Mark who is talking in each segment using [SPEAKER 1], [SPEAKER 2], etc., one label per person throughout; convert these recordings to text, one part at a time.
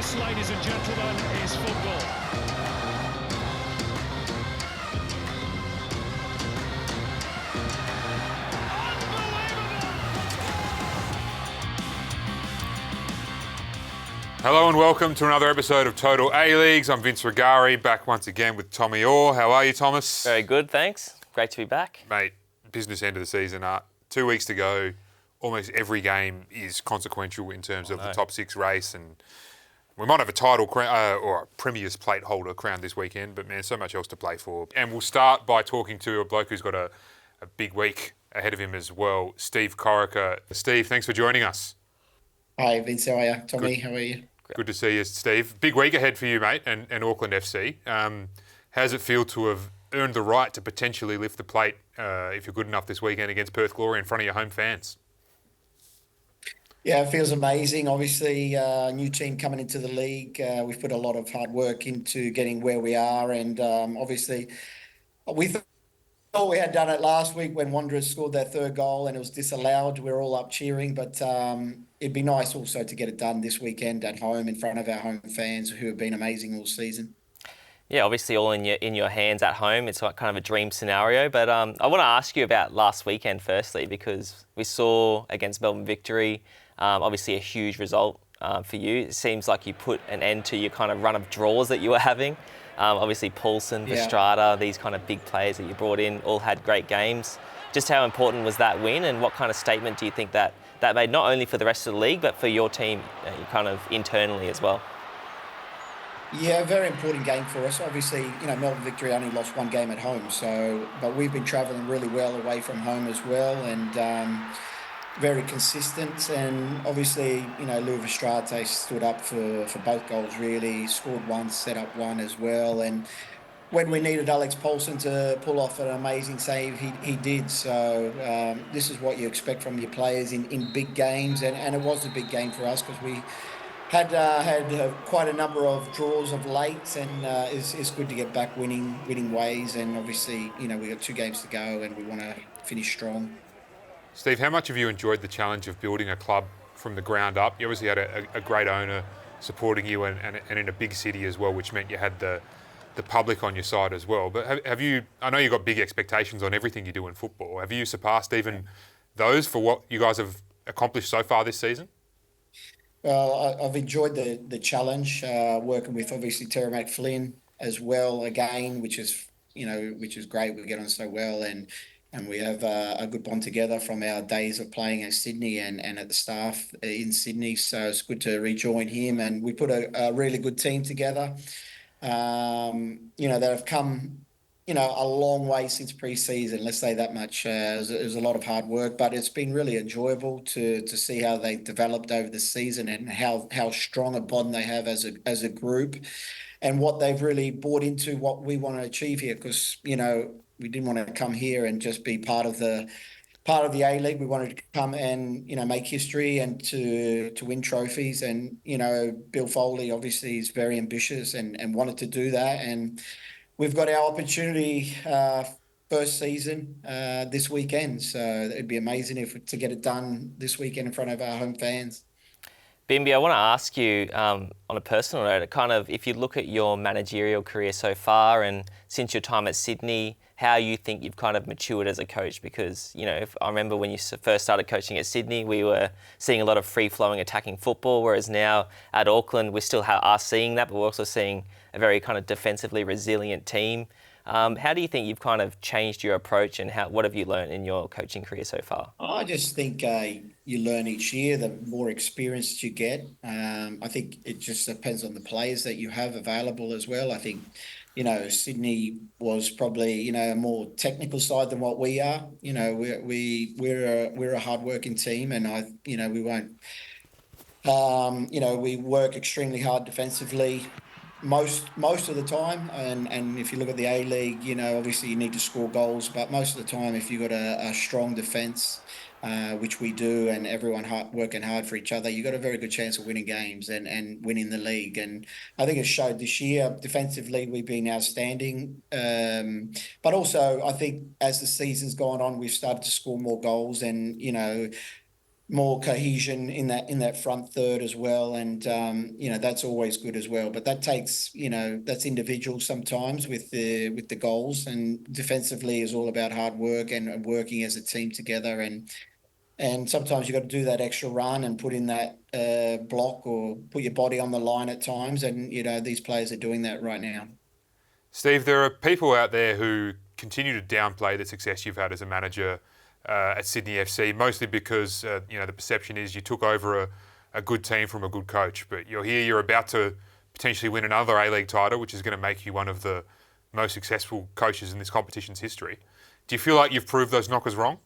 [SPEAKER 1] This, ladies and gentlemen, is football.
[SPEAKER 2] Hello and welcome to another episode of Total A-Leagues. I'm Vince Rugari, back once again with Tommy Oar. How are you, Thomas?
[SPEAKER 3] Very good, thanks. Great to be back.
[SPEAKER 2] Mate, business end of the season. 2 weeks to go. Almost every game is consequential in terms of the top six race, and we might have a title or a Premier's plate holder crowned this weekend, but man, so much else to play for. And we'll start by talking to a bloke who's got a big week ahead of him as well, Steve Corica. Steve, thanks for joining us.
[SPEAKER 4] Hi Vince, how are you? Tommy, how are you?
[SPEAKER 2] Good to see you, Steve. Big week ahead for you, mate, and Auckland FC. How does it feel to have earned the right to potentially lift the plate if you're good enough this weekend against Perth Glory in front of your home fans?
[SPEAKER 4] Yeah, it feels amazing. Obviously, new team coming into the league. We've put a lot of hard work into getting where we are, and obviously, we thought we had done it last week when Wanderers scored their third goal and it was disallowed. We were all up cheering, but it'd be nice also to get it done this weekend at home in front of our home fans who have been amazing all season.
[SPEAKER 3] Yeah, obviously all in your hands at home. It's like kind of a dream scenario. But I want to ask you about last weekend firstly, because we saw against Melbourne Victory, obviously a huge result for you. It seems like you put an end to your kind of run of draws that you were having. Obviously Paulsen, Estrada, these kind of big players that you brought in all had great games. Just how important was that win, and what kind of statement do you think that made not only for the rest of the league but for your team kind of internally as well?
[SPEAKER 4] Yeah, very important game for us. Obviously, Melbourne Victory only lost one game at home, but we've been travelling really well away from home as well, and very consistent. And obviously, Lou Estrada stood up for both goals really, scored one, set up one as well. And when we needed Alex Paulsen to pull off an amazing save, he did. So this is what you expect from your players in big games, and it was a big game for us because we had quite a number of draws of late, and it's good to get back winning ways. And obviously, we got 2 games to go, and we want to finish strong.
[SPEAKER 2] Steve, how much have you enjoyed the challenge of building a club from the ground up? You obviously had a great owner supporting you, and in a big city as well, which meant you had the public on your side as well. But have you? I know you've got big expectations on everything you do in football. Have you surpassed even those for what you guys have accomplished so far this season?
[SPEAKER 4] Well, I've enjoyed the challenge, working with obviously Terry McFlynn as well again, which is great. We get on so well, and we have a good bond together from our days of playing at Sydney and at the staff in Sydney. So it's good to rejoin him, and we put a really good team together. That have come a long way since pre-season, let's say that much. It was a lot of hard work, but it's been really enjoyable to see how they developed over the season and how strong a bond they have as a group, and what they've really bought into what we want to achieve here. Because we didn't want to come here and just be part of the A-League. We wanted to come and make history and to win trophies. And Bill Foley obviously is very ambitious and wanted to do that, and we've got our opportunity first season this weekend, so it'd be amazing to get it done this weekend in front of our home fans.
[SPEAKER 3] Bimby, I want to ask you on a personal note, kind of if you look at your managerial career so far and since your time at Sydney, how you think you've kind of matured as a coach. Because, if I remember when you first started coaching at Sydney, we were seeing a lot of free-flowing attacking football, whereas now at Auckland, we still are seeing that, but we're also seeing a very kind of defensively resilient team. How do you think you've kind of changed your approach, and what have you learned in your coaching career so far?
[SPEAKER 4] I just think you learn each year, the more experience you get. I think it just depends on the players that you have available as well. I think, Sydney was probably, a more technical side than what we are. We're a hard-working team, and we won't. We work extremely hard defensively most of the time, and if you look at the A-League, obviously you need to score goals, but most of the time, if you've got a strong defence, which we do, and everyone working hard for each other, you've got a very good chance of winning games and winning the league. And I think it showed this year. Defensively, we've been outstanding, but also I think as the season's gone on, we've started to score more goals, and more cohesion in that front third as well, and that's always good as well. But that takes that's individual sometimes with the goals, and defensively is all about hard work and working as a team together, and sometimes you've got to do that extra run and put in that block or put your body on the line at times, and these players are doing that right now.
[SPEAKER 2] Steve, there are people out there who continue to downplay the success you've had as a manager at Sydney FC, mostly because the perception is you took over a good team from a good coach, but you're about to potentially win another A-League title, which is going to make you one of the most successful coaches in this competition's history. Do you feel like you've proved those knockers wrong?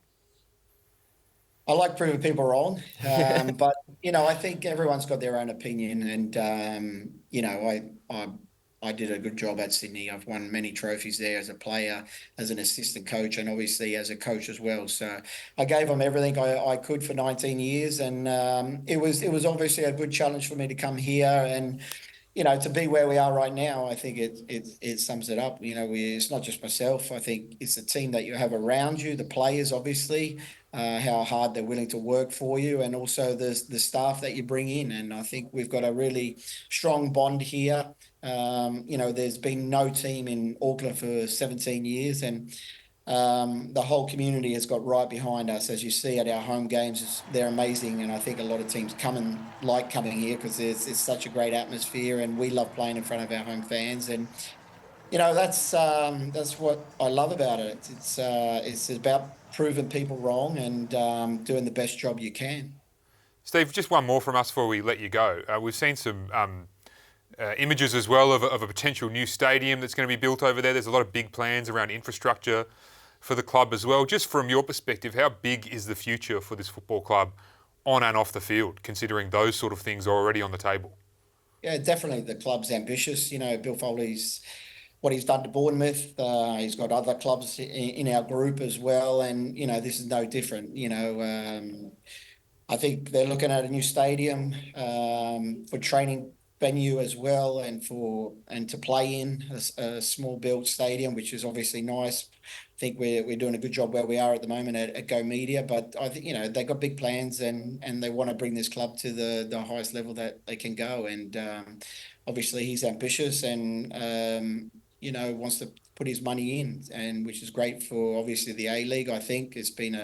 [SPEAKER 4] I like proving people wrong, but I think everyone's got their own opinion, and I did a good job at Sydney. I've won many trophies there as a player, as an assistant coach, and obviously as a coach as well. So I gave them everything I could for 19 years, and it was obviously a good challenge for me to come here and to be where we are right now. I think it sums it up. It's not just myself. I think it's the team that you have around you, the players, obviously, how hard they're willing to work for you, and also the staff that you bring in. And I think we've got a really strong bond here. There's been no team in Auckland for 17 years, and the whole community has got right behind us. As you see at our home games, they're amazing, and I think a lot of teams coming here because it's such a great atmosphere, and we love playing in front of our home fans. And that's what I love about it. It's about proving people wrong and doing the best job you can.
[SPEAKER 2] Steve, just one more from us before we let you go. We've seen some images as well of a potential new stadium that's going to be built over there. There's a lot of big plans around infrastructure for the club as well. Just from your perspective, how big is the future for this football club on and off the field, considering those sort of things are already on the table?
[SPEAKER 4] Yeah, definitely. The club's ambitious. Bill Foley's what he's done to Bournemouth. He's got other clubs in our group as well, and this is no different. I think they're looking at a new stadium for training venue as well, and to play in a small built stadium, which is obviously nice. I think we're doing a good job where we are at the moment at Go Media, but I think they've got big plans and they want to bring this club to the highest level that they can go, and obviously he's ambitious and wants to put his money in, and which is great for obviously the A-League. I think it's been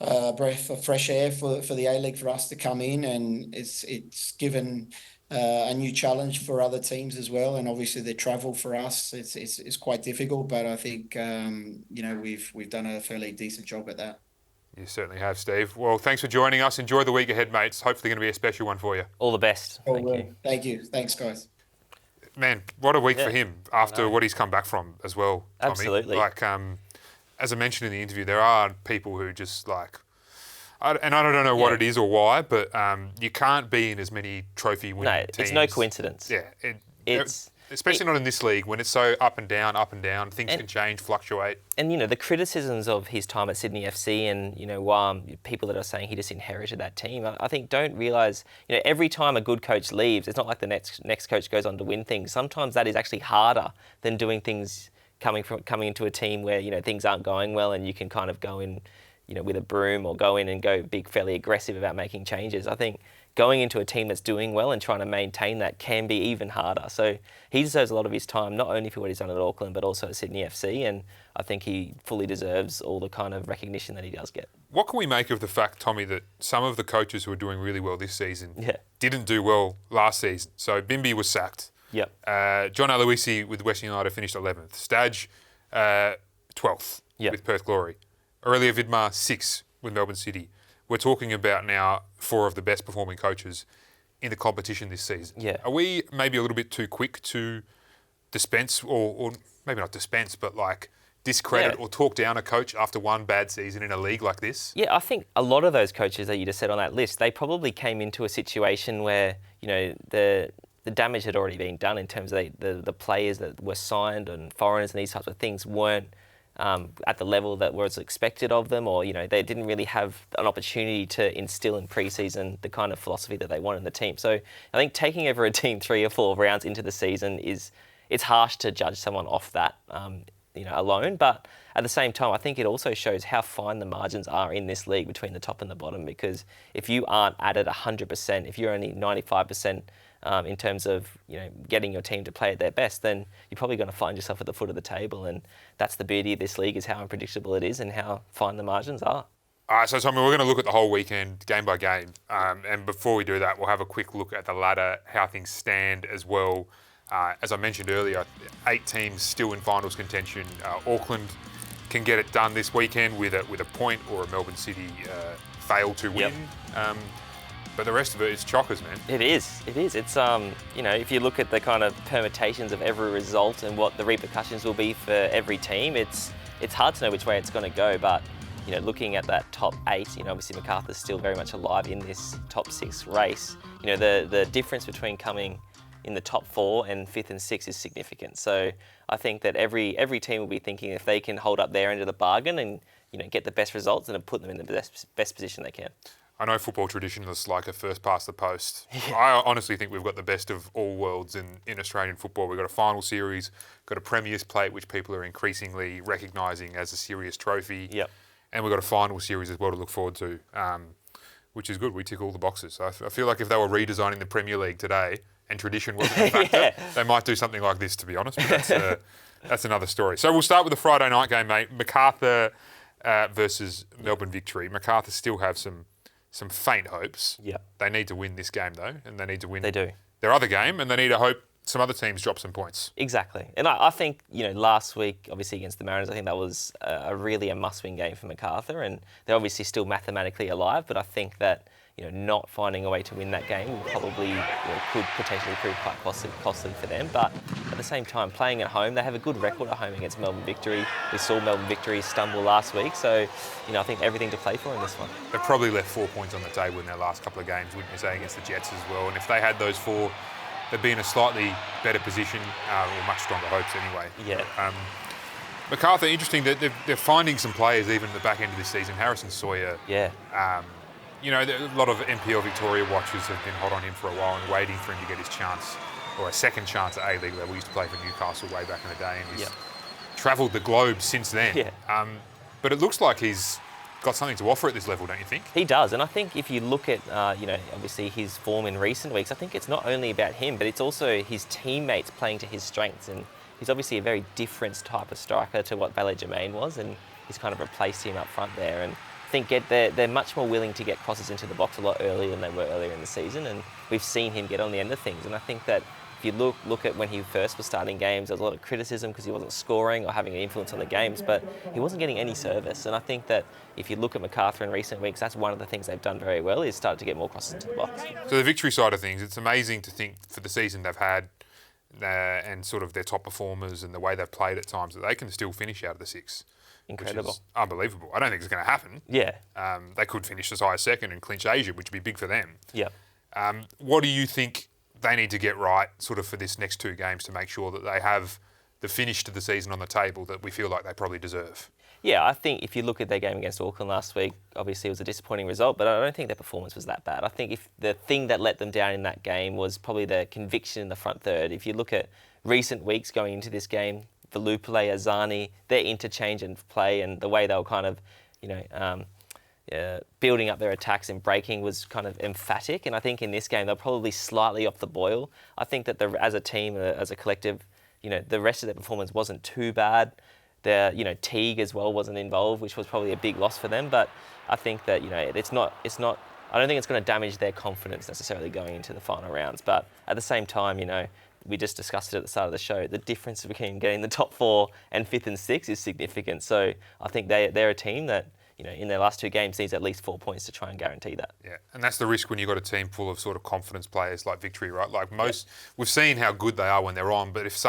[SPEAKER 4] a breath of fresh air for the A-League for us to come in, and it's given a new challenge for other teams as well. And obviously the travel for us it's quite difficult, but I think we've done a fairly decent job at that.
[SPEAKER 2] You certainly have, Steve. Well, thanks for joining us. Enjoy the week ahead, mates. Hopefully going to be a special one for you.
[SPEAKER 3] All the best. Thank you.
[SPEAKER 4] Thank you. Thanks, guys.
[SPEAKER 2] Man, what a week for him after what he's come back from as well, Tommy.
[SPEAKER 3] Absolutely.
[SPEAKER 2] As I mentioned in the interview, there are people who just and I don't know what it is or why, but you can't be in as many trophy-winning teams.
[SPEAKER 3] It's no coincidence.
[SPEAKER 2] Yeah. Especially not in this league when it's so up and down. Things can change, fluctuate. And,
[SPEAKER 3] the criticisms of his time at Sydney FC and, people that are saying he just inherited that team, I think don't realise, every time a good coach leaves, it's not like the next coach goes on to win things. Sometimes that is actually harder than doing things coming into a team where, things aren't going well and you can kind of go in, with a broom or go in and go be fairly aggressive about making changes. I think going into a team that's doing well and trying to maintain that can be even harder. So he deserves a lot of his time, not only for what he's done at Auckland, but also at Sydney FC. And I think he fully deserves all the kind of recognition that he does get.
[SPEAKER 2] What can we make of the fact, Tommy, that some of the coaches who are doing really well this season didn't do well last season? So Bimby was sacked.
[SPEAKER 3] Yep.
[SPEAKER 2] John Aloisi with Western United finished 11th. Stadge, 12th with Perth Glory. Aurelia Vidmar, 6th with Melbourne City. We're talking about now 4 of the best performing coaches in the competition this season.
[SPEAKER 3] Yeah.
[SPEAKER 2] Are we maybe a little bit too quick to dispense, or maybe not dispense, but discredit or talk down a coach after one bad season in a league like this?
[SPEAKER 3] Yeah, I think a lot of those coaches that you just said on that list, they probably came into a situation where, the damage had already been done in terms of the players that were signed and foreigners and these types of things weren't at the level that was expected of them, or they didn't really have an opportunity to instill in pre-season the kind of philosophy that they want in the team. So I think taking over a team 3 or 4 rounds into the season it's harsh to judge someone off that. alone. But at the same time, I think it also shows how fine the margins are in this league between the top and the bottom. Because if you aren't at it 100%, if you're only 95%. In terms of getting your team to play at their best, then you're probably going to find yourself at the foot of the table, and that's the beauty of this league, is how unpredictable it is and how fine the margins are.
[SPEAKER 2] All right, so Tommy, we're going to look at the whole weekend, game by game, and before we do that, we'll have a quick look at the ladder, how things stand as well. As I mentioned earlier, 8 teams still in finals contention. Auckland can get it done this weekend with a point, or a Melbourne City fail to win.
[SPEAKER 3] Yep.
[SPEAKER 2] But the rest of it is chockers, man.
[SPEAKER 3] It is. It's if you look at the kind of permutations of every result and what the repercussions will be for every team, it's hard to know which way it's going to go. But looking at that top 8, obviously Macarthur's still very much alive in this top 6 race. The difference between coming in the top 4 and 5th and 6th is significant. So I think that every team will be thinking if they can hold up their end of the bargain and get the best results, and put them in the best position they can.
[SPEAKER 2] I know football traditionalists like a first past the post. Yeah. I honestly think we've got the best of all worlds in Australian football. We've got a final series, got a Premier's Plate, which people are increasingly recognising as a serious trophy.
[SPEAKER 3] Yep.
[SPEAKER 2] And we've got a final series as well to look forward to, which is good. We tick all the boxes. So I feel like if they were redesigning the Premier League today and tradition wasn't a factor, they might do something like this, to be honest. But that's another story. So we'll start with the Friday night game, mate. Macarthur versus Melbourne Victory. Macarthur still have some faint hopes.
[SPEAKER 3] Yeah.
[SPEAKER 2] They need to win this game, though, and they need to win
[SPEAKER 3] their
[SPEAKER 2] other game, and they need to hope some other teams drop some points.
[SPEAKER 3] Exactly. And I think, last week, obviously against the Mariners, I think that was really a must-win game for Macarthur, and they're obviously still mathematically alive, but I think that, not finding a way to win that game will probably, could potentially prove quite costly for them. But at the same time, playing at home, they have a good record at home against Melbourne Victory. We saw Melbourne Victory stumble last week, so, I think everything to play for in this one.
[SPEAKER 2] They've probably left 4 points on the table in their last couple of games, wouldn't you say, against the Jets as well? And if they had those 4, they'd be in a slightly better position, or much stronger hopes anyway.
[SPEAKER 3] Yeah.
[SPEAKER 2] Macarthur, interesting that they're finding some players even at the back end of this season. Harrison Sawyer.
[SPEAKER 3] Yeah.
[SPEAKER 2] A lot of NPL Victoria watchers have been hot on him for a while and waiting for him to get his chance, or a second chance at A-League. We used to play for Newcastle way back in the day, and he's travelled the globe since then.
[SPEAKER 3] Yeah.
[SPEAKER 2] But it looks like he's got something to offer at this level, don't you think?
[SPEAKER 3] He does, and I think if you look at, obviously his form in recent weeks, I think it's not only about him, but it's also his teammates playing to his strengths. And he's obviously a very different type of striker to what Redmayne was, and he's kind of replaced him up front there. And I think they're much more willing to get crosses into the box a lot earlier than they were earlier in the season, and we've seen him get on the end of things. And I think that if you look at when he first was starting games, there was a lot of criticism because he wasn't scoring or having an influence on the games, but he wasn't getting any service. And I think that if you look at Macarthur in recent weeks, that's one of the things they've done very well, is started to get more crosses into the box.
[SPEAKER 2] So the Victory side of things, it's amazing to think for the season they've had and sort of their top performers and the way they've played at times, that they can still finish out of the 6.
[SPEAKER 3] Incredible.
[SPEAKER 2] Which is unbelievable. I don't think it's going to happen.
[SPEAKER 3] Yeah.
[SPEAKER 2] They could finish as high as second and clinch Asia, which would be big for them.
[SPEAKER 3] Yeah.
[SPEAKER 2] What do you think they need to get right sort of for this next 2 games to make sure that they have the finish to the season on the table that we feel like they probably deserve?
[SPEAKER 3] Yeah, I think if you look at their game against Auckland last week, obviously it was a disappointing result, but I don't think their performance was that bad. I think if the thing that let them down in that game was probably their conviction in the front third. If you look at recent weeks going into this game, Valupale, Azani, their interchange and play and the way they were kind of, building up their attacks and breaking was kind of emphatic. And I think in this game, they're probably slightly off the boil. I think that as a team, as a collective, the rest of their performance wasn't too bad. Their, Teague as well wasn't involved, which was probably a big loss for them. But I think that, it's not, I don't think it's going to damage their confidence necessarily going into the final rounds. But at the same time, we just discussed it at the start of the show. The difference between getting the top 4 and 5th and 6th is significant. So I think they're a team that, in their last 2 games needs at least 4 points to try and guarantee that.
[SPEAKER 2] Yeah, and that's the risk when you've got a team full of sort of confidence players like Victory, right? Like we've seen how good they are when they're on, but if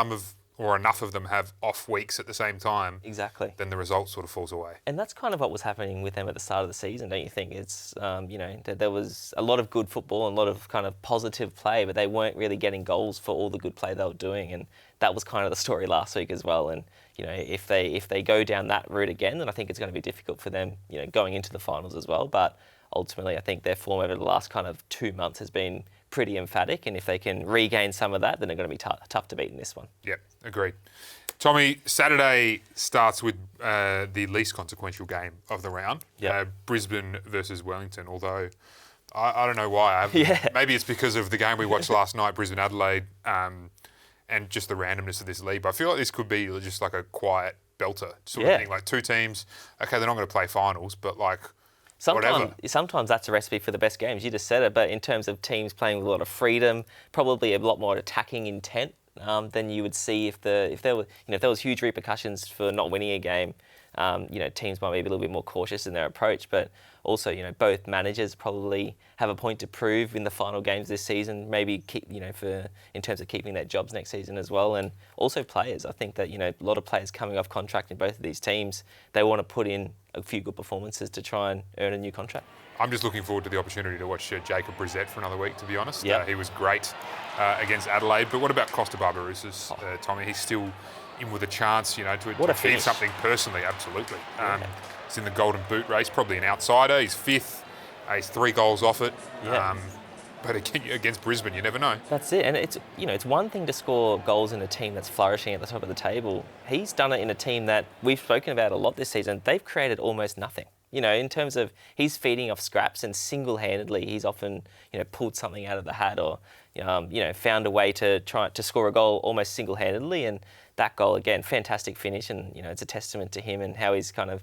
[SPEAKER 2] enough of them have off weeks at the same time,
[SPEAKER 3] exactly,
[SPEAKER 2] then the result sort of falls away.
[SPEAKER 3] And that's kind of what was happening with them at the start of the season, don't you think? It's, there was a lot of good football and a lot of kind of positive play, but they weren't really getting goals for all the good play they were doing. And that was kind of the story last week as well. And, if they go down that route again, then I think it's going to be difficult for them, going into the finals as well. But ultimately, I think their form over the last kind of 2 months has been pretty emphatic, and if they can regain some of that, then they're going to be tough to beat in this one.
[SPEAKER 2] Yep, agreed. Tommy, Saturday starts with the least consequential game of the round, Brisbane versus Wellington, although I don't know why. Maybe it's because of the game we watched last night, Brisbane Adelaide, and just the randomness of this league. But I feel like this could be just like a quiet belter sort of thing. Like two teams, okay, they're not going to play finals, but like
[SPEAKER 3] Sometimes that's a recipe for the best games. You just said it, but in terms of teams playing with a lot of freedom, probably a lot more attacking intent than you would see if there was huge repercussions for not winning a game. Teams might be a little bit more cautious in their approach, but also, both managers probably have a point to prove in the final games this season, maybe in terms of keeping their jobs next season as well. And also players. I think that, a lot of players coming off contract in both of these teams, they want to put in a few good performances to try and earn a new contract.
[SPEAKER 2] I'm just looking forward to the opportunity to watch Jacob Brissett for another week, to be honest.
[SPEAKER 3] Yep.
[SPEAKER 2] He was great against Adelaide. But what about Costa Barbarouses, Tommy? He's still in with a chance, to achieve something personally, absolutely. He's in the Golden Boot race, probably an outsider. He's fifth. He's 3 goals off it.
[SPEAKER 3] Yeah.
[SPEAKER 2] But against Brisbane, you never know.
[SPEAKER 3] That's it. And it's one thing to score goals in a team that's flourishing at the top of the table. He's done it in a team that we've spoken about a lot this season. They've created almost nothing. In terms of he's feeding off scraps, and single-handedly he's often, pulled something out of the hat or, found a way to try to score a goal almost single-handedly. And that goal, again, fantastic finish. And, it's a testament to him and how he's kind of,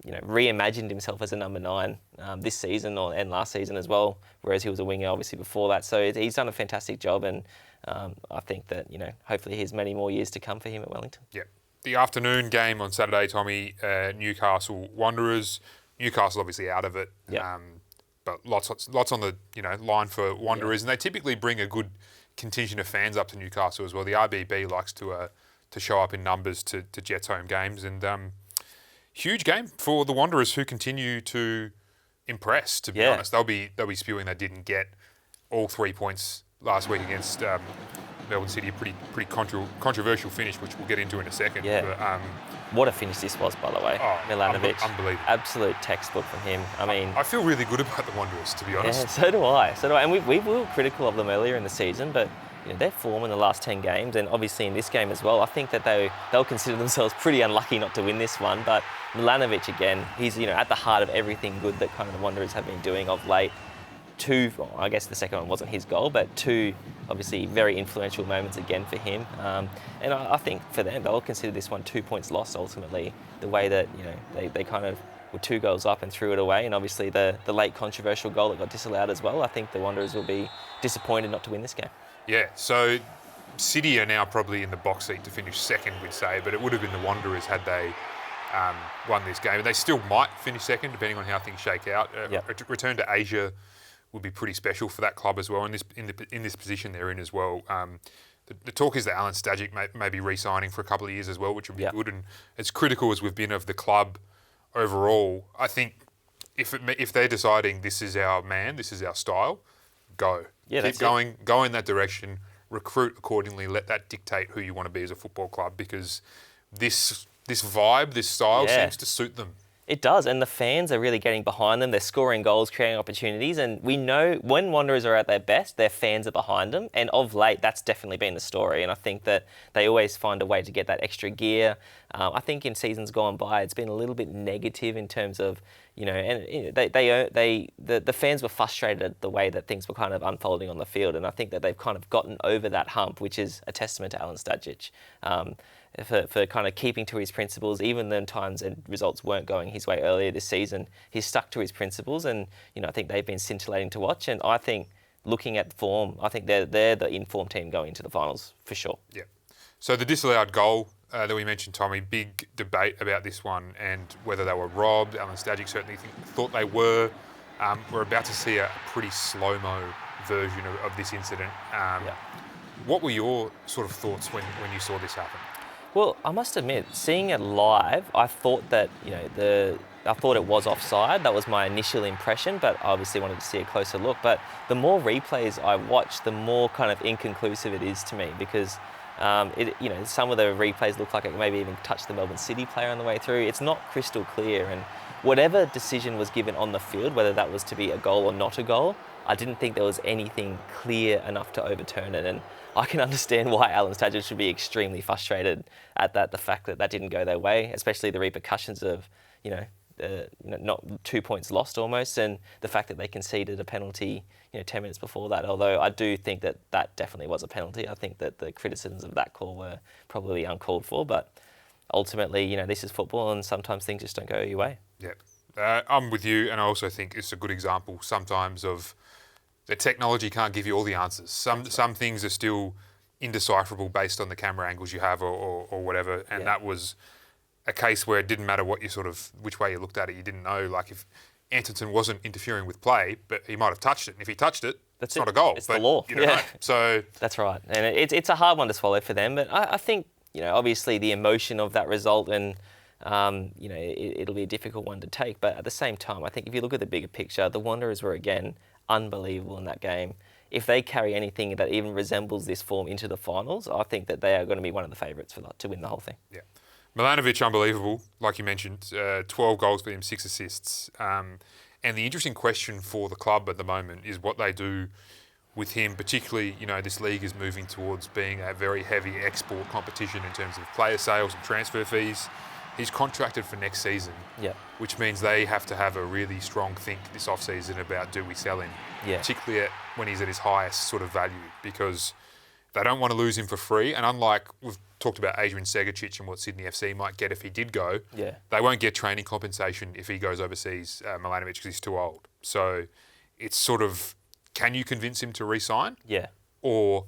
[SPEAKER 3] reimagined himself as a number 9 this season and last season as well, whereas he was a winger obviously before that. So he's done a fantastic job, and I think that, hopefully he has many more years to come for him at Wellington.
[SPEAKER 2] Yeah. The afternoon game on Saturday, Tommy, Newcastle Wanderers. Newcastle obviously out of it, but lots on the line for Wanderers, and they typically bring a good contingent of fans up to Newcastle as well. The RBB likes to show up in numbers to Jets home games, and huge game for the Wanderers, who continue to impress. To be honest, they'll be spewing they didn't get all 3 points last week against Melbourne City. A pretty controversial finish, which we'll get into in a second.
[SPEAKER 3] Yeah.
[SPEAKER 2] But,
[SPEAKER 3] what a finish this was, by the way. Milanovic.
[SPEAKER 2] Unbelievable.
[SPEAKER 3] Absolute textbook from him. I mean,
[SPEAKER 2] I feel really good about the Wanderers, to be honest.
[SPEAKER 3] Yeah, so do I. And we were critical of them earlier in the season, but their form in the last 10 games, and obviously in this game as well, I think that they'll consider themselves pretty unlucky not to win this one. But Milanovic, again, he's at the heart of everything good that kind of the Wanderers have been doing of late. 2, I guess the second one wasn't his goal, but 2 obviously very influential moments again for him. And I think for them, they'll consider this one 2 points lost ultimately, the way that they kind of were 2 goals up and threw it away, and obviously the late controversial goal that got disallowed as well. I think the Wanderers will be disappointed not to win this game.
[SPEAKER 2] Yeah, so City are now probably in the box seat to finish second, we'd say, but it would have been the Wanderers had they won this game. They still might finish second, depending on how things shake out. Return to Asia would be pretty special for that club as well, in this position they're in as well. The talk is that Alan Stajic may be re-signing for a couple of years as well, which would be good. And as critical as we've been of the club overall, I think if they're deciding this is our man, this is our style, go.
[SPEAKER 3] Yeah,
[SPEAKER 2] Keep going, go in that direction, recruit accordingly, let that dictate who you want to be as a football club, because this vibe, this style seems to suit them.
[SPEAKER 3] It does, and the fans are really getting behind them. They're scoring goals, creating opportunities, and we know when Wanderers are at their best, their fans are behind them, and of late, that's definitely been the story, and I think that they always find a way to get that extra gear. I think in seasons gone by, it's been a little bit negative in terms of, the fans were frustrated at the way that things were kind of unfolding on the field, and I think that they've kind of gotten over that hump, which is a testament to Alan Stajic. For kind of keeping to his principles, even when times and results weren't going his way earlier this season. He's stuck to his principles, and I think they've been scintillating to watch. And I think, looking at form, I think they're the informed team going into the finals for sure. Yeah.
[SPEAKER 2] So the disallowed goal that we mentioned, Tommy, big debate about this one and whether they were robbed. Alan Stajic certainly thought they were. We're about to see a pretty slow-mo version of this incident. What were your sort of thoughts when you saw this happen?
[SPEAKER 3] Well, I must admit, seeing it live, I thought that I thought it was offside. That was my initial impression, but I obviously wanted to see a closer look. But the more replays I watch, the more kind of inconclusive it is to me, because Some of the replays look like it maybe even touched the Melbourne City player on the way through. It's not crystal clear, and whatever decision was given on the field, whether that was to be a goal or not a goal, I didn't think there was anything clear enough to overturn it. And I can understand why Alan Stadger should be extremely frustrated at that, the fact that didn't go their way, especially the repercussions of, not 2 points lost almost, and the fact that they conceded a penalty, 10 minutes before that. Although I do think that definitely was a penalty. I think that the criticisms of that call were probably uncalled for, but ultimately, this is football, and sometimes things just don't go your way.
[SPEAKER 2] Yeah, I'm with you, and I also think it's a good example sometimes of the technology can't give you all the answers. Some things are still indecipherable based on the camera angles you have or whatever, and that was a case where it didn't matter what you which way you looked at it, you didn't know. Like if Anderton wasn't interfering with play, but he might have touched it, and if he touched it, it's not a goal.
[SPEAKER 3] It's the law.
[SPEAKER 2] You don't know. So
[SPEAKER 3] that's right, and it's a hard one to swallow for them. But I think obviously the emotion of that result and it'll be a difficult one to take. But at the same time, I think if you look at the bigger picture, the Wanderers were again unbelievable in that game. If they carry anything that even resembles this form into the finals, I think that they are going to be one of the favourites to win the whole thing.
[SPEAKER 2] Yeah. Milanovic, unbelievable, like you mentioned, 12 goals for him, 6 assists. And the interesting question for the club at the moment is what they do with him, particularly, this league is moving towards being a very heavy export competition in terms of player sales and transfer fees. He's contracted for next season, which means they have to have a really strong think this off-season about do we sell him, particularly when he's at his highest sort of value, because they don't want to lose him for free. And unlike we've talked about Adrian Segacic and what Sydney FC might get if he did go, they won't get training compensation if he goes overseas, Milanovic, because he's too old. So it's sort of, can you convince him to re-sign? Or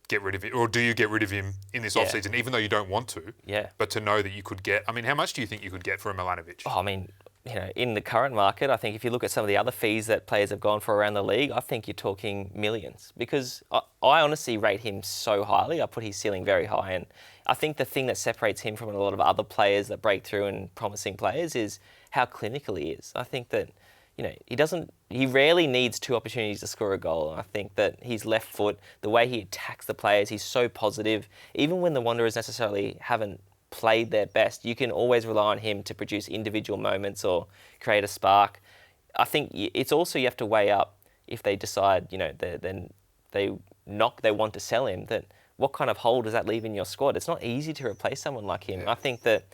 [SPEAKER 2] get rid of it, or do you get rid of him in this off-season, even though you don't want to? But to know that you could get, how much do you think you could get for a Milanovic?
[SPEAKER 3] In the current market, I think if you look at some of the other fees that players have gone for around the league, I think you're talking millions, because I honestly rate him so highly. I put his ceiling very high, and I think the thing that separates him from a lot of other players that break through and promising players is how clinical he is. I think that he rarely needs 2 opportunities to score a goal. And I think that his left foot, the way he attacks the players, he's so positive. Even when the Wanderers necessarily haven't played their best, you can always rely on him to produce individual moments or create a spark. I think it's also, you have to weigh up if they decide, they want to sell him, that what kind of hole does that leave in your squad? It's not easy to replace someone like him. I think that,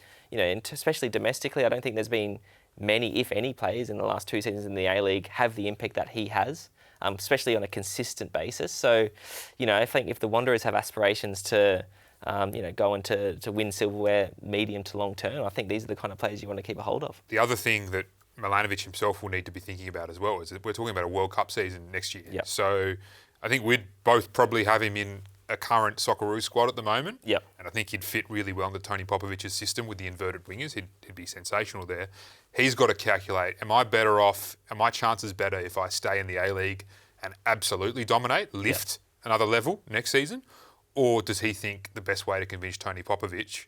[SPEAKER 3] especially domestically, I don't think there's been many, if any, players in the last 2 seasons in the A-League have the impact that he has, especially on a consistent basis. So, I think if the Wanderers have aspirations to, go on to win silverware medium to long term, I think these are the kind of players you want to keep a hold of.
[SPEAKER 2] The other thing that Milanovic himself will need to be thinking about as well is that we're talking about a World Cup season next year. So I think we'd both probably have him in a current Socceroo squad at the moment.
[SPEAKER 3] And
[SPEAKER 2] I think he'd fit really well into Tony Popovic's system with the inverted wingers. He'd be sensational there. He's got to calculate, am I my chances better if I stay in the A-League and absolutely dominate, lift another level next season? Or does he think the best way to convince Tony Popovic,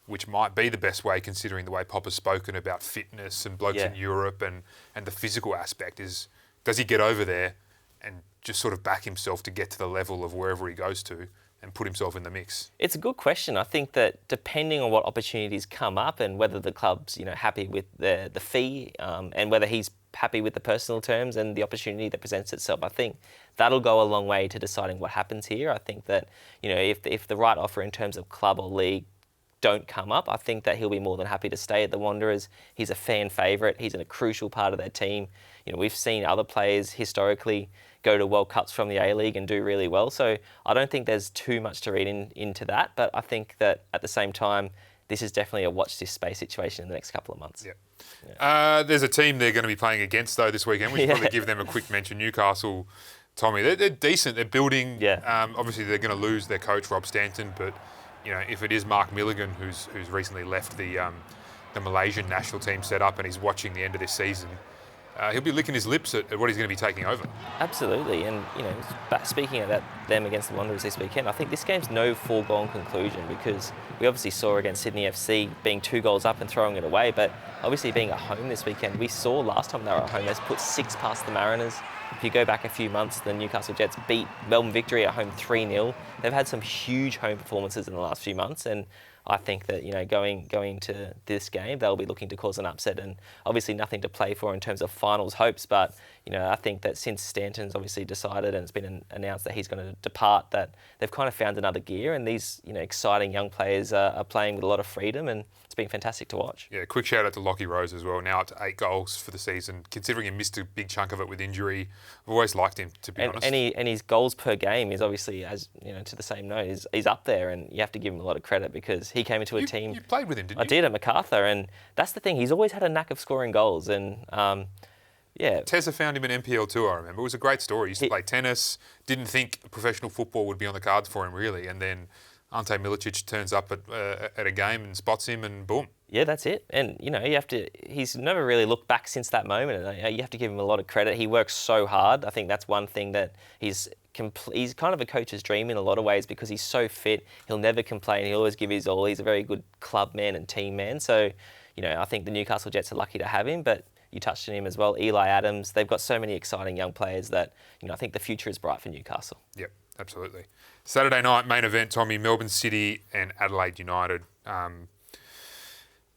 [SPEAKER 2] which might be the best way considering the way Pop has spoken about fitness and blokes in Europe and the physical aspect, is does he get over there and just sort of back himself to get to the level of wherever he goes to and put himself in the mix?
[SPEAKER 3] It's a good question. I think that depending on what opportunities come up and whether the club's happy with the fee and whether he's happy with the personal terms and the opportunity that presents itself, I think that'll go a long way to deciding what happens here. I think that if the right offer in terms of club or league don't come up, I think that he'll be more than happy to stay at the Wanderers. He's a fan favourite. He's a crucial part of their team. We've seen other players historically go to World Cups from the A-League and do really well. So I don't think there's too much to read into that. But I think that at the same time, this is definitely a watch this space situation in the next couple of months.
[SPEAKER 2] There's a team they're going to be playing against, though, this weekend. We should probably give them a quick mention. Newcastle, Tommy, they're decent. They're building. Obviously, they're going to lose their coach, Rob Stanton. But, if it is Mark Milligan, who's recently left the Malaysian national team set up and he's watching the end of this season, he'll be licking his lips at what he's going to be taking over.
[SPEAKER 3] Absolutely, and speaking of them against the Wanderers this weekend, I think this game's no foregone conclusion because we obviously saw against Sydney FC being 2 goals up and throwing it away, but obviously being at home this weekend, we saw last time they were at home, they put 6 past the Mariners. If you go back a few months, the Newcastle Jets beat Melbourne Victory at home 3-0. They've had some huge home performances in the last few months, and I think that going to this game, they'll be looking to cause an upset, and obviously nothing to play for in terms of finals hopes. But I think that since Stanton's obviously decided and it's been announced that he's going to depart, that they've kind of found another gear, and these exciting young players are playing with a lot of freedom, and it's been fantastic to watch.
[SPEAKER 2] Yeah, quick shout out to Lockie Rose as well. Now up to 8 goals for the season, considering he missed a big chunk of it with injury. I've always liked him, to be honest.
[SPEAKER 3] And his goals per game is obviously, as to the same note, he's up there, and you have to give him a lot of credit because he came into a team.
[SPEAKER 2] You played with him, didn't you?
[SPEAKER 3] I did at Macarthur, and that's the thing. He's always had a knack of scoring goals, and
[SPEAKER 2] Tessa found him in NPL too, I remember. It was a great story. He used to play tennis, didn't think professional football would be on the cards for him, really, and then Ante Milicic turns up at a game and spots him, and boom.
[SPEAKER 3] Yeah, that's it. And, he's never really looked back since that moment, and you have to give him a lot of credit. He works so hard. I think that's one thing that he's kind of a coach's dream in a lot of ways because he's so fit. He'll never complain. He'll always give his all. He's a very good club man and team man. So, I think the Newcastle Jets are lucky to have him, but you touched on him as well. Eli Adams, they've got so many exciting young players that, I think the future is bright for Newcastle.
[SPEAKER 2] Yep, absolutely. Saturday night, main event, Tommy, Melbourne City and Adelaide United.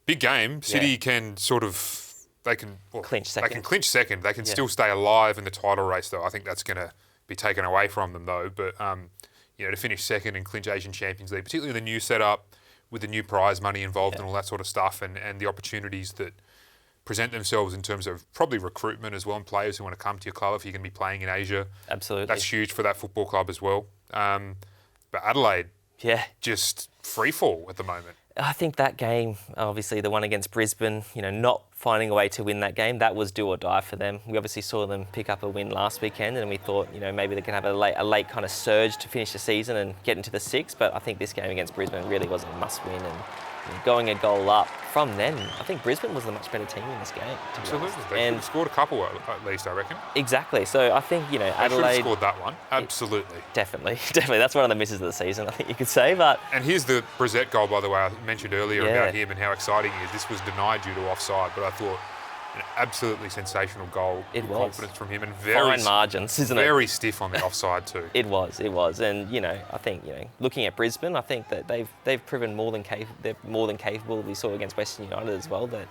[SPEAKER 2] Big game. City can
[SPEAKER 3] clinch second.
[SPEAKER 2] They can clinch second. They can still stay alive in the title race, though. I think that's going to be taken away from them, though. But, to finish second and clinch Asian Champions League, particularly the new setup with the new prize money involved and all that sort of stuff and the opportunities that present themselves in terms of probably recruitment as well and players who want to come to your club if you're going to be playing in Asia.
[SPEAKER 3] Absolutely.
[SPEAKER 2] That's huge for that football club as well. But Adelaide, just free fall at the moment.
[SPEAKER 3] I think that game, obviously the one against Brisbane, not finding a way to win that game, that was do or die for them. We obviously saw them pick up a win last weekend and we thought, maybe they can have a late kind of surge to finish the season and get into the 6. But I think this game against Brisbane really was a must win, and going a goal up from then, I think Brisbane was the much better team in this game.
[SPEAKER 2] Absolutely. They scored a couple at least, I reckon.
[SPEAKER 3] Exactly. So I think, Adelaide...
[SPEAKER 2] They should have scored that one. Absolutely.
[SPEAKER 3] Definitely. That's one of the misses of the season, I think you could say. But
[SPEAKER 2] and here's the Brissett goal, by the way, I mentioned earlier about him and how exciting he is. This was denied due to offside, but I thought an absolutely sensational goal.
[SPEAKER 3] It was.
[SPEAKER 2] Confidence from him and
[SPEAKER 3] fine margins, isn't it?
[SPEAKER 2] Very stiff on the offside too.
[SPEAKER 3] It was. And, I think, looking at Brisbane, I think that they've proven they're more than capable. We saw against Western United as well that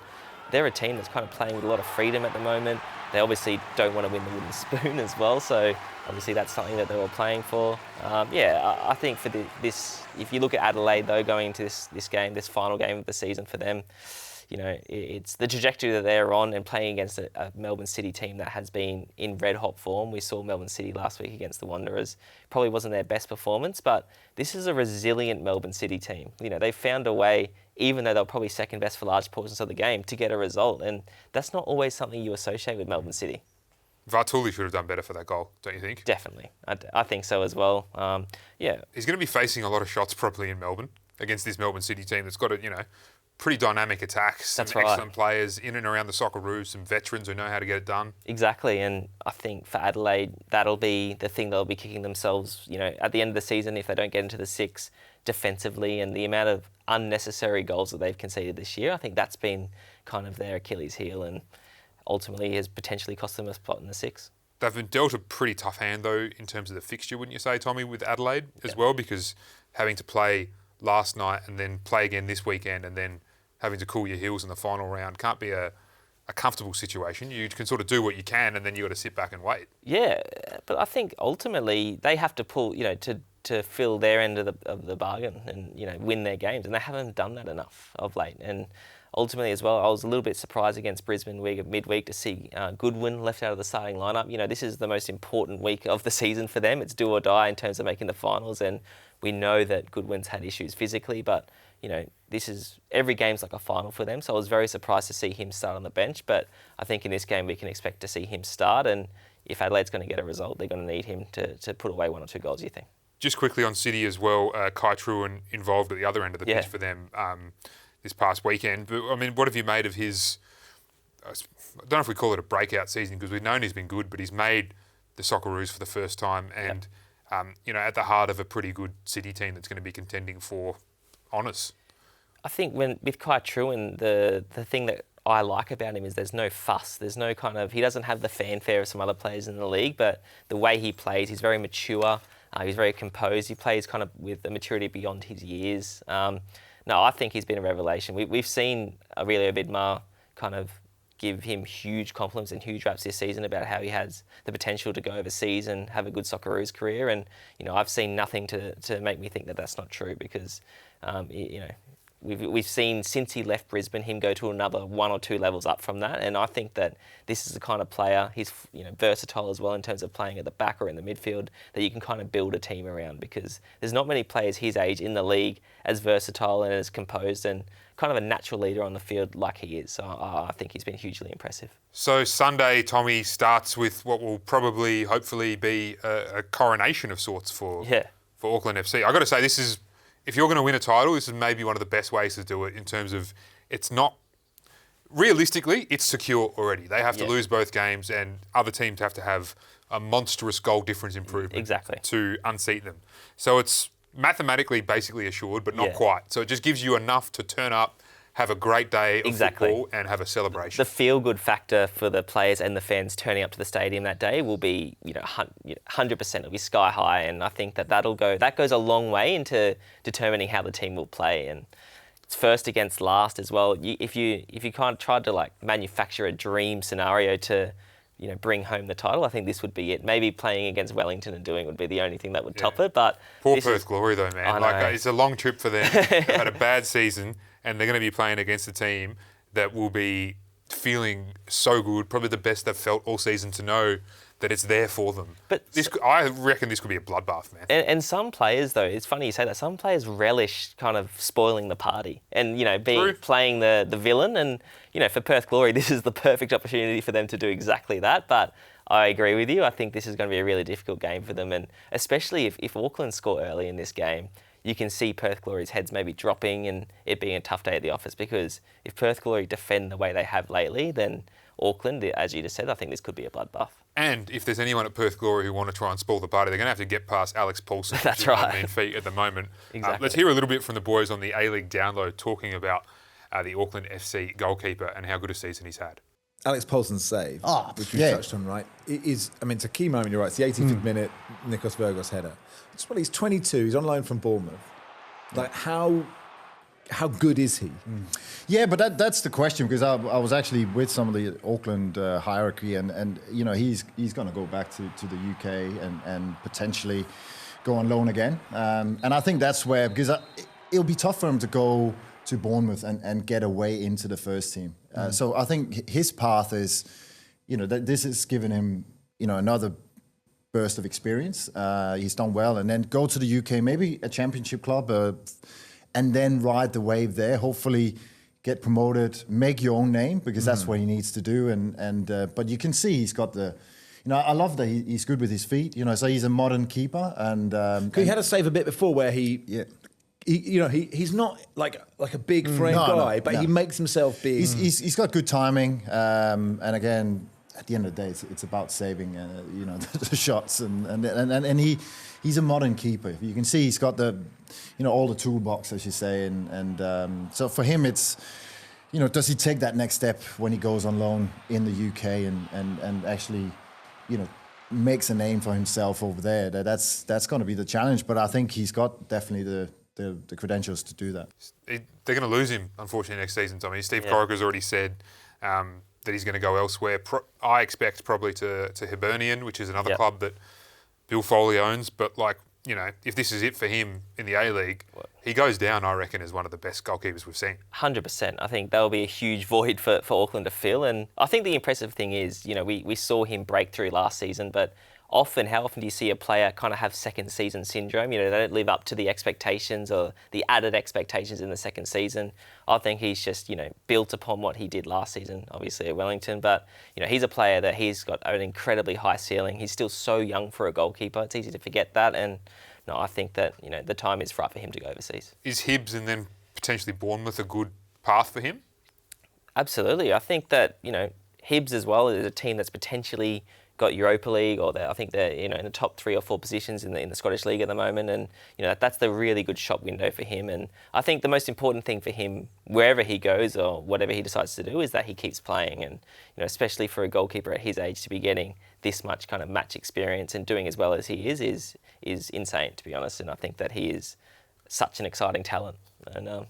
[SPEAKER 3] they're a team that's kind of playing with a lot of freedom at the moment. They obviously don't want to win the wooden spoon as well, so obviously that's something that they're all playing for. I think for this, if you look at Adelaide though, going into this game, this final game of the season for them, it's the trajectory that they're on and playing against a Melbourne City team that has been in red-hot form. We saw Melbourne City last week against the Wanderers. Probably wasn't their best performance, but this is a resilient Melbourne City team. They found a way, even though they were probably second best for large portions of the game, to get a result. And that's not always something you associate with Melbourne City.
[SPEAKER 2] Vartuli should have done better for that goal, don't you think?
[SPEAKER 3] Definitely. I think so as well.
[SPEAKER 2] He's going to be facing a lot of shots probably in Melbourne against this Melbourne City team that's got pretty dynamic attacks, some excellent players in and around the Socceroo, some veterans who know how to get it done.
[SPEAKER 3] Exactly, and I think for Adelaide, that'll be the thing they'll be kicking themselves, at the end of the season if they don't get into the 6 defensively, and the amount of unnecessary goals that they've conceded this year, I think that's been kind of their Achilles heel and ultimately has potentially cost them a spot in the 6.
[SPEAKER 2] They've been dealt a pretty tough hand though in terms of the fixture, wouldn't you say, Tommy, with Adelaide as well, because having to play last night and then play again this weekend and then having to cool your heels in the final round can't be a comfortable situation. You can sort of do what you can and then you've got to sit back and wait. Yeah,
[SPEAKER 3] but I think ultimately they have to pull, to fill their end of the bargain and, win their games. And they haven't done that enough of late. And ultimately as well, I was a little bit surprised against Brisbane midweek to see Goodwin left out of the starting lineup. This is the most important week of the season for them. It's do or die in terms of making the finals. And we know that Goodwin's had issues physically, but every game's like a final for them. So I was very surprised to see him start on the bench, but I think in this game we can expect to see him start, and if Adelaide's going to get a result, they're going to need him to put away 1 or 2 goals, you think?
[SPEAKER 2] Just quickly on City as well, Kai Trewin involved at the other end of the pitch for them this past weekend. But, what have you made of his don't know if we call it a breakout season because we've known he's been good, but he's made the Socceroos for the first time and, at the heart of a pretty good City team that's going to be contending for honours.
[SPEAKER 3] I think with Kai Trewin, the thing that I like about him is there's no fuss. There's no he doesn't have the fanfare of some other players in the league, but the way he plays, he's very mature. He's very composed. He plays kind of with a maturity beyond his years. No, I think he's been a revelation. We've seen Aurelio Vidmar kind of give him huge compliments and huge raps this season about how he has the potential to go overseas and have a good Socceroos career. And, I've seen nothing to make me think that that's not true because, we've seen since he left Brisbane him go to another 1 or 2 levels up from that. And I think that this is the kind of player, he's versatile as well in terms of playing at the back or in the midfield, that you can kind of build a team around because there's not many players his age in the league as versatile and as composed and kind of a natural leader on the field like he is. So I think he's been hugely impressive.
[SPEAKER 2] So Sunday, Tommy, starts with what will probably, hopefully, be a coronation of sorts for Auckland FC. I've got to say, this is, if you're going to win a title, this is maybe one of the best ways to do it in terms of it's not, realistically, it's secure already. They have to lose both games and other teams have to have a monstrous goal difference improvement to unseat them. So it's mathematically basically assured, but not quite. So it just gives you enough to turn up, have a great day of football and have a celebration.
[SPEAKER 3] The feel-good factor for the players and the fans turning up to the stadium that day will be, 100%. It'll be sky high, and I think that goes a long way into determining how the team will play. And it's first against last as well. If you kind of tried to manufacture a dream scenario to bring home the title, I think this would be it. Maybe playing against Wellington and doing would be the only thing that would top it. But
[SPEAKER 2] poor Perth Glory though, man. It's a long trip for them. They've had a bad season. And they're going to be playing against a team that will be feeling so good, probably the best they've felt all season to know that it's there for them. But I reckon this could be a bloodbath, man.
[SPEAKER 3] And some players, though, it's funny you say that, some players relish kind of spoiling the party and, playing the villain. And, for Perth Glory, this is the perfect opportunity for them to do exactly that. But I agree with you. I think this is going to be a really difficult game for them. And especially if Auckland score early in this game, you can see Perth Glory's heads maybe dropping and it being a tough day at the office because if Perth Glory defend the way they have lately, then Auckland, as you just said, I think this could be a bloodbath.
[SPEAKER 2] And if there's anyone at Perth Glory who want to try and spoil the party, they're going to have to get past Alex Paulsen.
[SPEAKER 3] That's right.
[SPEAKER 2] 19 feet at the moment.
[SPEAKER 3] Exactly.
[SPEAKER 2] Let's hear a little bit from the boys on the A-League download talking about the Auckland FC goalkeeper and how good a season he's had.
[SPEAKER 5] Alex Paulsen's save, which we touched on, right? It is, it's a key moment, you're right. It's the 85th minute, Nikos Virgos header. He's 22, he's on loan from Bournemouth. How good is he?
[SPEAKER 6] Yeah, but that's the question because I was actually with some of the Auckland hierarchy and he's going to go back to the UK and potentially go on loan again. And I think that's where, because it'll be tough for him to go to Bournemouth and get away into the first team. So I think his path is, that this has given him, another burst of experience. He's done well, and then go to the UK, maybe a championship club, and then ride the wave there. Hopefully, get promoted, make your own name because that's what he needs to do. But you can see he's got the. I love that he's good with his feet. So he's a modern keeper, and
[SPEAKER 5] he had a save a bit before where he's not like a big frame guy, but he makes himself big.
[SPEAKER 6] He's got good timing, and again, at the end of the day, it's about saving, the shots, and he's a modern keeper. You can see he's got the, all the toolbox, as you say, and so for him, it's, does he take that next step when he goes on loan in the UK and actually, makes a name for himself over there? That's going to be the challenge, but I think he's got definitely the credentials to do that.
[SPEAKER 2] They're going to lose him, unfortunately, next season, Tommy. Steve Corica's already said that he's going to go elsewhere. I expect probably to Hibernian, which is another club that Bill Foley owns. But, if this is it for him in the A-League, he goes down, I reckon, as one of the best goalkeepers we've seen.
[SPEAKER 3] 100%. I think that will be a huge void for Auckland to fill. And I think the impressive thing is, we saw him break through last season, but how often do you see a player kind of have second season syndrome? They don't live up to the expectations or the added expectations in the second season. I think he's just, built upon what he did last season, obviously at Wellington. But, he's a player that he's got an incredibly high ceiling. He's still so young for a goalkeeper. It's easy to forget that. And I think that, the time is right for him to go overseas.
[SPEAKER 2] Is Hibs and then potentially Bournemouth a good path for him?
[SPEAKER 3] Absolutely. I think that, Hibs as well is a team that's potentially got Europa League, or I think they're in the top 3 or 4 positions in the Scottish League at the moment, and that's the really good shop window for him. And I think the most important thing for him, wherever he goes or whatever he decides to do, is that he keeps playing. And especially for a goalkeeper at his age to be getting this much kind of match experience and doing as well as he is insane, to be honest. And I think that he is such an exciting talent. And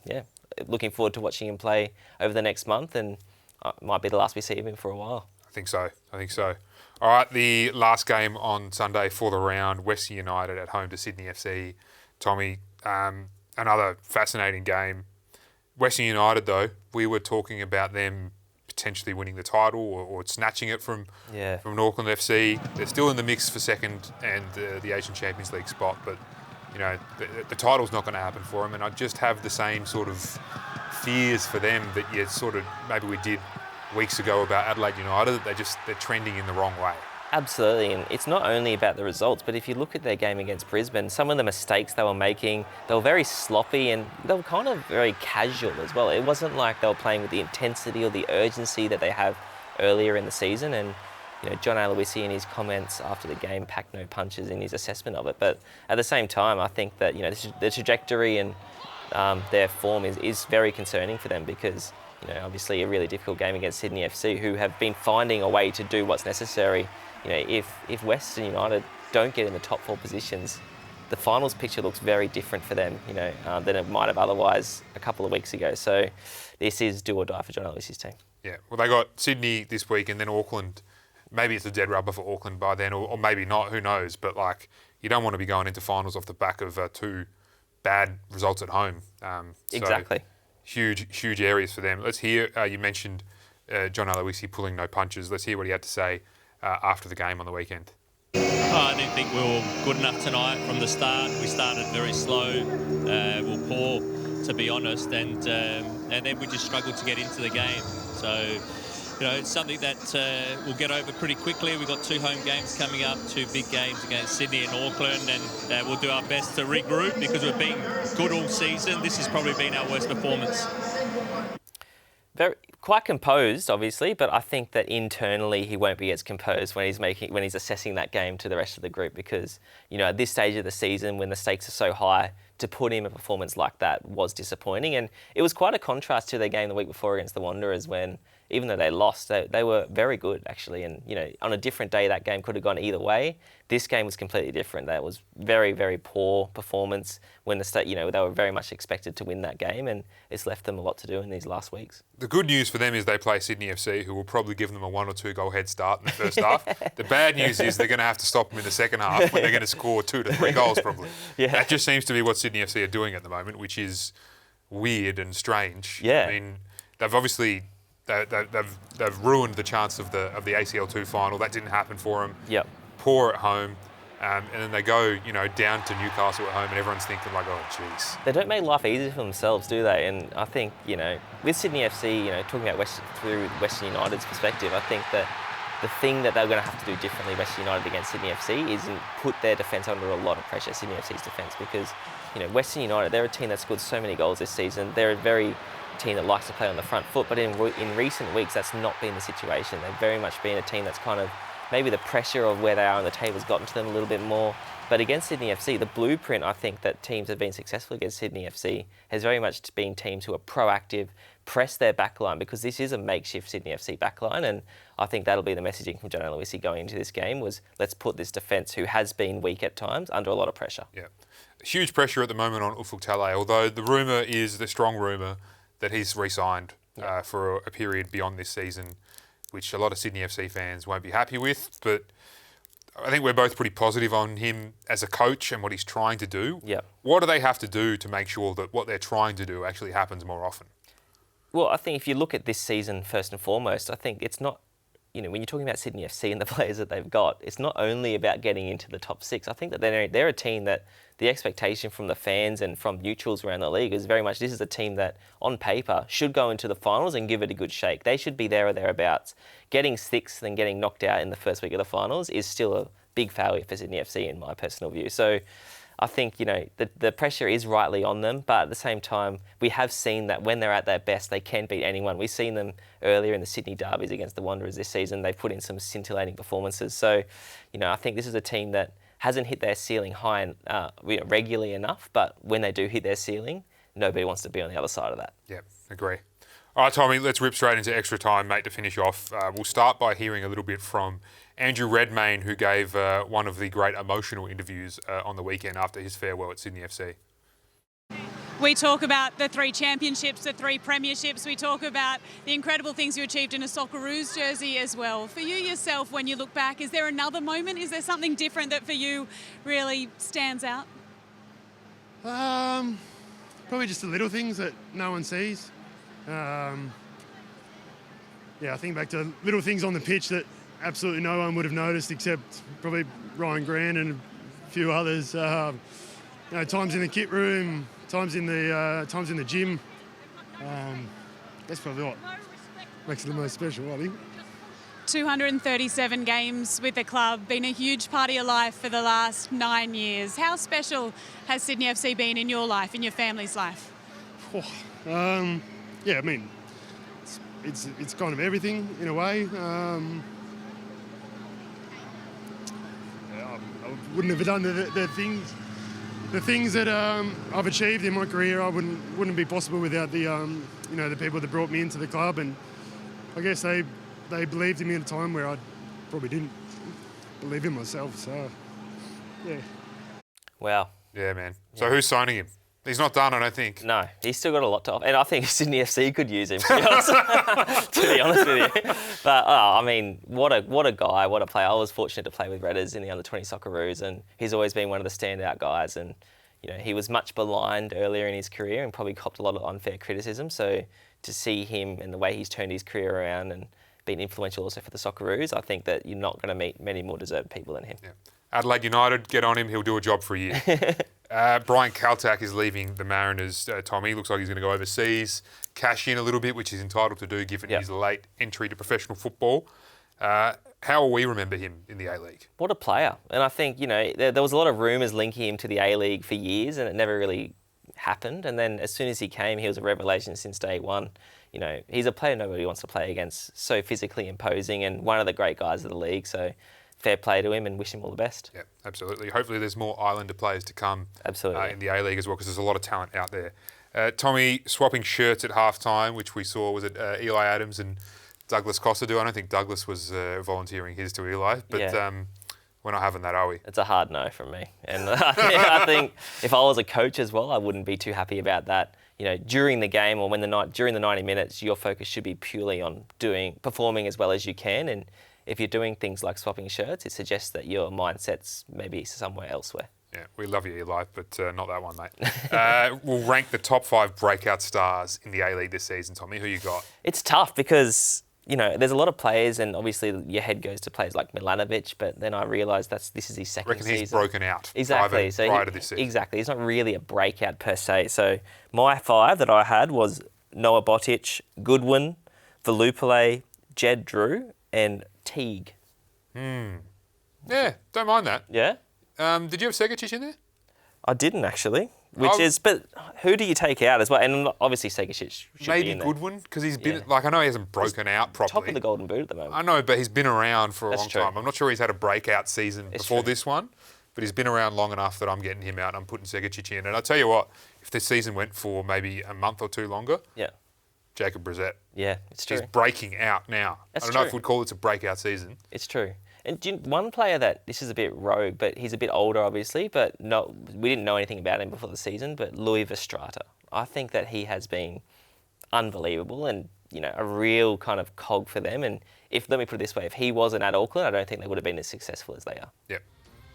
[SPEAKER 3] looking forward to watching him play over the next month, and it might be the last we see of him for a while.
[SPEAKER 2] I think so. All right, the last game on Sunday for the round, Western United at home to Sydney FC. Tommy, another fascinating game. Western United, though, we were talking about them potentially winning the title or snatching it from Auckland FC. They're still in the mix for second and the Asian Champions League spot, but the title's not going to happen for them. And I just have the same sort of fears for them that maybe we did weeks ago about Adelaide United, that they're trending in the wrong way.
[SPEAKER 3] Absolutely, and it's not only about the results, but if you look at their game against Brisbane, some of the mistakes they were making, they were very sloppy and they were kind of very casual as well. It wasn't like they were playing with the intensity or the urgency that they have earlier in the season. And John Aloisi in his comments after the game packed no punches in his assessment of it. But at the same time, I think that the trajectory and their form is very concerning for them, because obviously a really difficult game against Sydney FC, who have been finding a way to do what's necessary. If Western United don't get in the top 4 positions, the finals picture looks very different for them, than it might have otherwise a couple of weeks ago. So this is do or die for John Ellis's team.
[SPEAKER 2] Yeah, well, they got Sydney this week and then Auckland. Maybe it's a dead rubber for Auckland by then, or maybe not, who knows. But, you don't want to be going into finals off the back of 2 bad results at home.
[SPEAKER 3] Exactly.
[SPEAKER 2] Huge areas for them. Let's hear, you mentioned John Aloisi pulling no punches. Let's hear what he had to say after the game on the weekend.
[SPEAKER 7] I didn't think we were good enough tonight from the start. We started very slow. We were poor, to be honest, and then we just struggled to get into the game. So, it's something that we'll get over pretty quickly. We've got 2 home games coming up, 2 big games against Sydney and Auckland, and we'll do our best to regroup, because we've been good all season. This has probably been our worst performance.
[SPEAKER 3] Quite composed, obviously, but I think that internally he won't be as composed when he's assessing that game to the rest of the group, because at this stage of the season, when the stakes are so high, to put in a performance like that was disappointing. And it was quite a contrast to their game the week before against the Wanderers, when even though they lost, they were very good actually. And on a different day that game could have gone either way. This game was completely different. That was very, very poor performance when they were very much expected to win that game, and it's left them a lot to do in these last weeks.
[SPEAKER 2] The good news for them is they play Sydney FC, who will probably give them a 1 or 2 goal head start in the first half. The bad news is they're going to have to stop them in the second half, when they're going to score 2 to 3 goals probably.
[SPEAKER 3] Yeah.
[SPEAKER 2] That just seems to be what Sydney FC are doing at the moment, which is weird and strange.
[SPEAKER 3] Yeah.
[SPEAKER 2] I mean, they've obviously they've ruined the chance of the ACL2 final. That didn't happen for them.
[SPEAKER 3] Yep.
[SPEAKER 2] Poor at home. And then they go, down to Newcastle at home, and everyone's thinking oh, jeez.
[SPEAKER 3] They don't make life easy for themselves, do they? And I think, with Sydney FC, talking about through Western United's perspective, I think that the thing that they're going to have to do differently, Western United against Sydney FC, is put their defence under a lot of pressure, Sydney FC's defence, because, Western United, they're a team that scored so many goals this season. They're a very team that likes to play on the front foot, but in recent weeks, that's not been the situation. They've very much been a team that's kind of, maybe the pressure of where they are on the table has gotten to them a little bit more. But against Sydney FC, the blueprint, I think, that teams have been successful against Sydney FC has very much been teams who are proactive, press their backline, because this is a makeshift Sydney FC backline. And I think that'll be the messaging from John Aloisi going into this game, was let's put this defence, who has been weak at times, under a lot of pressure.
[SPEAKER 2] Yeah. Huge pressure at the moment on Ufuk Talay, although the strong rumour that he's re-signed for a period beyond this season, which a lot of Sydney FC fans won't be happy with. But I think we're both pretty positive on him as a coach and what he's trying to do.
[SPEAKER 3] Yep.
[SPEAKER 2] What do they have to do to make sure that what they're trying to do actually happens more often?
[SPEAKER 3] Well, I think if you look at this season, first and foremost, I think it's not, when you're talking about Sydney FC and the players that they've got, it's not only about getting into the top 6. I think that they're a team that the expectation from the fans and from neutrals around the league is very much, this is a team that, on paper, should go into the finals and give it a good shake. They should be there or thereabouts. Getting 6th and getting knocked out in the first week of the finals is still a big failure for Sydney FC, in my personal view. So I think, the pressure is rightly on them, but at the same time, we have seen that when they're at their best, they can beat anyone. We've seen them earlier in the Sydney derbies against the Wanderers this season. They've put in some scintillating performances. So, I think this is a team that hasn't hit their ceiling high regularly enough, but when they do hit their ceiling, nobody wants to be on the other side of that.
[SPEAKER 2] Yeah, agree. All right, Tommy, let's rip straight into extra time, mate, to finish off. We'll start by hearing a little bit from Andrew Redmayne, who gave one of the great emotional interviews on the weekend after his farewell at Sydney FC.
[SPEAKER 8] We talk about the 3 championships, the 3 premierships. We talk about the incredible things you achieved in a Socceroos jersey as well. For you yourself, when you look back, is there another moment? Is there something different that for you really stands out?
[SPEAKER 9] Probably just the little things that no one sees. I think back to little things on the pitch that absolutely no one would have noticed except probably Ryan Grant and a few others. Times in the kit room, times in the gym. That's probably what makes it the most special, I think.
[SPEAKER 8] 237 games with the club, been a huge part of your life for the last 9 years. How special has Sydney FC been in your life, in your family's life?
[SPEAKER 9] It's kind of everything in a way. I wouldn't have done the things that I've achieved in my career. I wouldn't be possible without the people that brought me into the club, and I guess they believed in me at a time where I probably didn't believe in myself. So, yeah.
[SPEAKER 3] Wow.
[SPEAKER 2] Yeah, man. So who's signing him? He's not done, I don't think.
[SPEAKER 3] No, he's still got a lot to offer. And I think Sydney FC could use him, to be honest with you. But, what a guy, what a player. I was fortunate to play with Redders in the under-20 Socceroos, and he's always been one of the standout guys. And, he was much maligned earlier in his career and probably copped a lot of unfair criticism. So to see him and the way he's turned his career around and been influential also for the Socceroos, I think that you're not going to meet many more deserved people than him.
[SPEAKER 2] Yeah. Adelaide United, get on him. He'll do a job for a year. Brian Kaltak is leaving the Mariners, Tommy. Looks like he's going to go overseas, cash in a little bit, which he's entitled to do given his late entry to professional football. How will we remember him in the A-League?
[SPEAKER 3] What a player. And I think, there was a lot of rumours linking him to the A-League for years, and it never really happened. And then as soon as he came, he was a revelation since day one. He's a player nobody wants to play against, so physically imposing and one of the great guys of the league. So fair play to him and wish him all the best.
[SPEAKER 2] Yeah, absolutely. Hopefully there's more Islander players to come in the A-League as well, because there's a lot of talent out there. Tommy, swapping shirts at halftime, which we saw, was it Eli Adams and Douglas Costa do? I don't think Douglas was volunteering his to Eli, but we're not having that, are we?
[SPEAKER 3] It's a hard no from me. And I think if I was a coach as well, I wouldn't be too happy about that. During the game or during the 90 minutes, your focus should be purely on performing as well as you can. And if you're doing things like swapping shirts, it suggests that your mindset's maybe somewhere elsewhere.
[SPEAKER 2] Yeah, we love you, Eli, but not that one, mate. We'll rank the top 5 breakout stars in the A-League this season, Tommy. Who you got?
[SPEAKER 3] It's tough because, there's a lot of players, and obviously your head goes to players like Milanovic, but then I realised this is his second season.
[SPEAKER 2] He's broken out
[SPEAKER 3] exactly.
[SPEAKER 2] prior to this season.
[SPEAKER 3] Exactly. He's not really a breakout per se. So my 5 that I had was Noah Botic, Goodwin, Velupile, Jed Drew, and Teague.
[SPEAKER 2] Yeah, don't mind that.
[SPEAKER 3] Yeah?
[SPEAKER 2] Did you have Segacic in there?
[SPEAKER 3] I didn't actually. But who do you take out as well? And obviously Segacic should
[SPEAKER 2] maybe
[SPEAKER 3] be in there.
[SPEAKER 2] Goodwin, because he's been, I know he hasn't broken out properly.
[SPEAKER 3] Top of the Golden Boot at the moment.
[SPEAKER 2] I know, but he's been around for a
[SPEAKER 3] That's
[SPEAKER 2] long
[SPEAKER 3] true.
[SPEAKER 2] time. I'm not sure he's had a breakout season before
[SPEAKER 3] true.
[SPEAKER 2] this one, but he's been around long enough that I'm getting him out and I'm putting Segacic in. And I'll tell you what, if this season went for maybe a month or two longer, Jacob Brissett.
[SPEAKER 3] Yeah, it's true.
[SPEAKER 2] He's breaking out now.
[SPEAKER 3] That's
[SPEAKER 2] I don't know
[SPEAKER 3] true.
[SPEAKER 2] if we'd call it a breakout season.
[SPEAKER 3] It's true. And one player that, this is a bit rogue, but he's a bit older obviously, but we didn't know anything about him before the season, but Louis Verstrata. I think that he has been unbelievable and, a real kind of cog for them. And let me put it this way, if he wasn't at Auckland, I don't think they would have been as successful as they are.
[SPEAKER 2] Yep.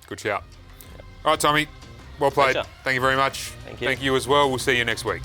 [SPEAKER 2] Good shout. All right, Tommy. Well played.
[SPEAKER 3] Pleasure.
[SPEAKER 2] Thank you very much.
[SPEAKER 3] Thank you.
[SPEAKER 2] Thank you as well. We'll see you next week.